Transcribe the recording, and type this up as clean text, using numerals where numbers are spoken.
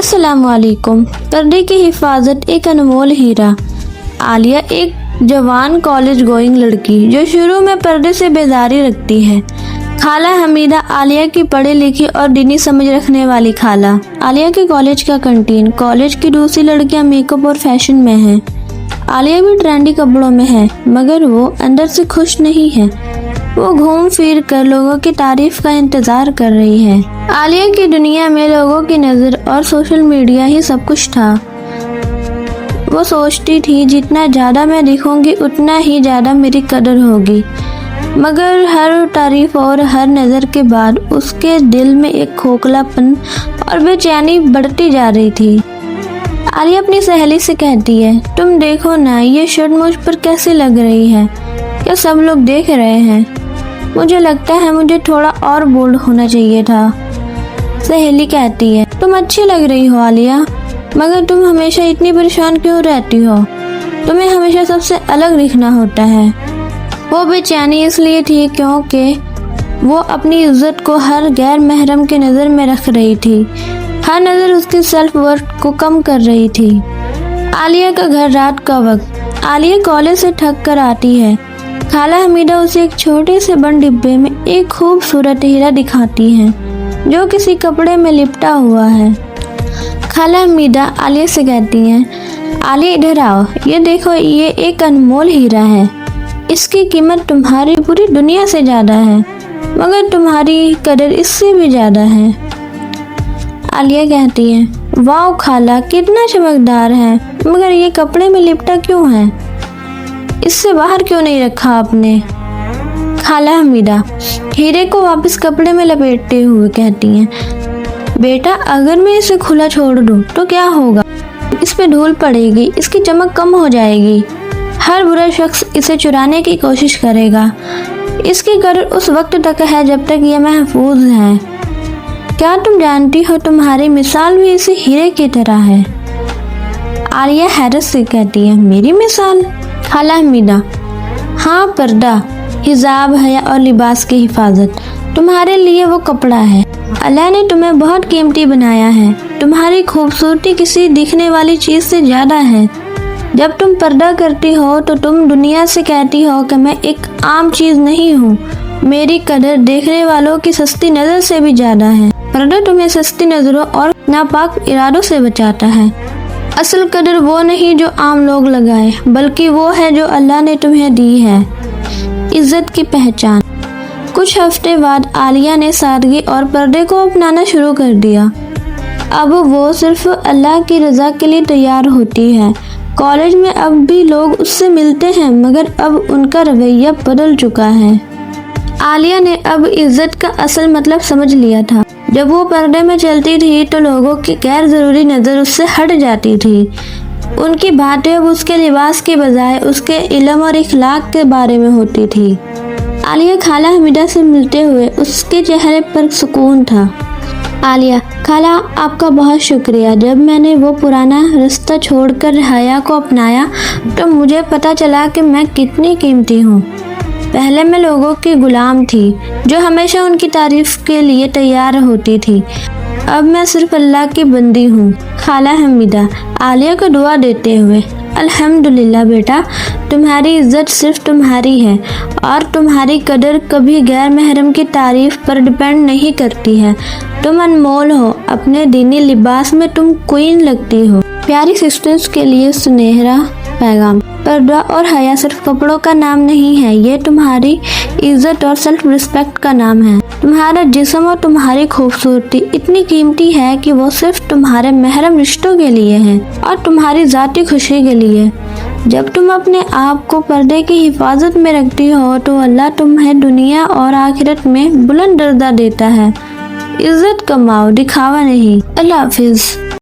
अस्सलाम वालेकुम। पर्दे की हिफाजत एक अनमोल हीरा। आलिया एक जवान कॉलेज गोइंग लड़की जो शुरू में पर्दे से बेजारी रखती है। खाला हमीदा आलिया की पढ़ी लिखी और दीनी समझ रखने वाली खाला। आलिया के कॉलेज का कैंटीन। कॉलेज की दूसरी लड़कियां मेकअप और फैशन में हैं। आलिया भी ट्रेंडी कपड़ों में है, मगर वो अंदर से खुश नहीं है। वो घूम फिर कर लोगों की तारीफ का इंतजार कर रही है। आलिया की दुनिया में लोगों की नजर और सोशल मीडिया ही सब कुछ था। वो सोचती थी जितना ज्यादा मैं दिखूंगी उतना ही ज्यादा मेरी कदर होगी, मगर हर तारीफ और हर नजर के बाद उसके दिल में एक खोखलापन और बेचैनी बढ़ती जा रही थी। आलिया अपनी सहेली से कहती है, तुम देखो ना ये शर्ट मुझ पर कैसी लग रही है, क्या सब लोग देख रहे हैं? मुझे लगता है मुझे थोड़ा और बोल्ड होना चाहिए था। सहेली कहती है, तुम अच्छी लग रही हो आलिया, मगर तुम हमेशा इतनी परेशान क्यों रहती हो? तुम्हें हमेशा सबसे अलग दिखना होता है। वो बेचैनी इसलिए थी क्योंकि वो अपनी इज्जत को हर गैर महरम के नज़र में रख रही थी। हर नज़र उसकी सेल्फ वर्थ को कम कर रही थी। आलिया का घर। रात का वक्त। आलिया कॉलेज से थक कर आती है। खाला हमीदा उसे एक छोटे से बंद डिब्बे में एक खूबसूरत हीरा दिखाती है जो किसी कपड़े में लिपटा हुआ है। खाला हमीदा आलिया से कहती हैं, आलिया इधर आओ, ये देखो ये एक अनमोल हीरा है। इसकी कीमत तुम्हारी पूरी दुनिया से ज्यादा है, मगर तुम्हारी कदर इससे भी ज्यादा है। आलिया कहती है, वाह खाला कितना चमकदार है, मगर ये कपड़े में लिपटा क्यों है? इससे बाहर क्यों नहीं रखा आपने? खाला हमीदा हीरे को वापस कपड़े में लपेटते हुए कहती हैं, बेटा अगर मैं इसे खुला छोड़ दूं तो क्या होगा? इस पे धूल पड़ेगी, इसकी चमक कम हो जाएगी। हर बुरा शख्स इसे चुराने की कोशिश करेगा। इसकी कदर उस वक्त तक है जब तक ये महफूज है। क्या तुम जानती हो तुम्हारी मिसाल भी इसी हीरे की तरह है? आलिया हैरत से कहती है, मेरी मिसाल? खाला हमीदा, हाँ, पर्दा, हिजाब, हया और लिबास की हिफाजत। तुम्हारे लिए वो कपड़ा है। अल्लाह ने तुम्हें बहुत कीमती बनाया है। तुम्हारी खूबसूरती किसी दिखने वाली चीज से ज्यादा है। जब तुम पर्दा करती हो तो तुम दुनिया से कहती हो कि मैं एक आम चीज नहीं हूँ। मेरी कदर देखने वालों की सस्ती नजर से भी ज्यादा है। पर्दा तुम्हें सस्ती नजरों और नापाक इरादों से बचाता है। असल कदर वो नहीं जो आम लोग लगाए, बल्कि वो है जो अल्लाह ने तुम्हें दी है। इज्जत की पहचान। कुछ हफ्ते बाद आलिया ने सादगी और पर्दे को अपनाना शुरू कर दिया। अब वो सिर्फ अल्लाह की रजा के लिए तैयार होती है। कॉलेज में अब भी लोग उससे मिलते हैं, मगर अब उनका रवैया बदल चुका है। आलिया ने अब इज्जत का असल मतलब समझ लिया था। जब वो पर्दे में चलती थी तो लोगों की गैर जरूरी नज़र उससे हट जाती थी। उनकी बातें अब उसके लिबास के बजाय उसके इल्म और इखलाक के बारे में होती थी। आलिया खाला हमीदा से मिलते हुए उसके चेहरे पर सुकून था। आलिया, खाला आपका बहुत शुक्रिया। जब मैंने वो पुराना रास्ता छोड़कर हया को अपनाया तो मुझे पता चला कि मैं कितनी कीमती हूँ। पहले मैं लोगों की गुलाम थी जो हमेशा उनकी तारीफ के लिए तैयार होती थी। अब मैं सिर्फ अल्लाह की बंदी हूँ। खाला हमीदा आलिया को दुआ देते हुए, अल्हम्दुलिल्लाह बेटा, तुम्हारी इज्जत सिर्फ तुम्हारी है और तुम्हारी कदर कभी गैर महरम की तारीफ पर डिपेंड नहीं करती है। तुम अनमोल हो। अपने दीनी लिबास में तुम क्वीन लगती हो। प्यारी सिस्टर्स के लिए सुनहरा पैगाम। पर्दा और हया सिर्फ कपड़ों का नाम नहीं है, ये तुम्हारी इज्जत और सेल्फ रिस्पेक्ट का नाम है। तुम्हारा जिस्म और तुम्हारी खूबसूरती इतनी कीमती है कि वो सिर्फ तुम्हारे महरम रिश्तों के लिए है और तुम्हारी ज़ाती खुशी के लिए। जब तुम अपने आप को पर्दे की हिफाजत में रखती हो तो अल्लाह तुम्हें दुनिया और आखिरत में बुलंद दर्जा देता है। इज्जत कमाओ, दिखावा नहीं। अल्लाह हाफिज।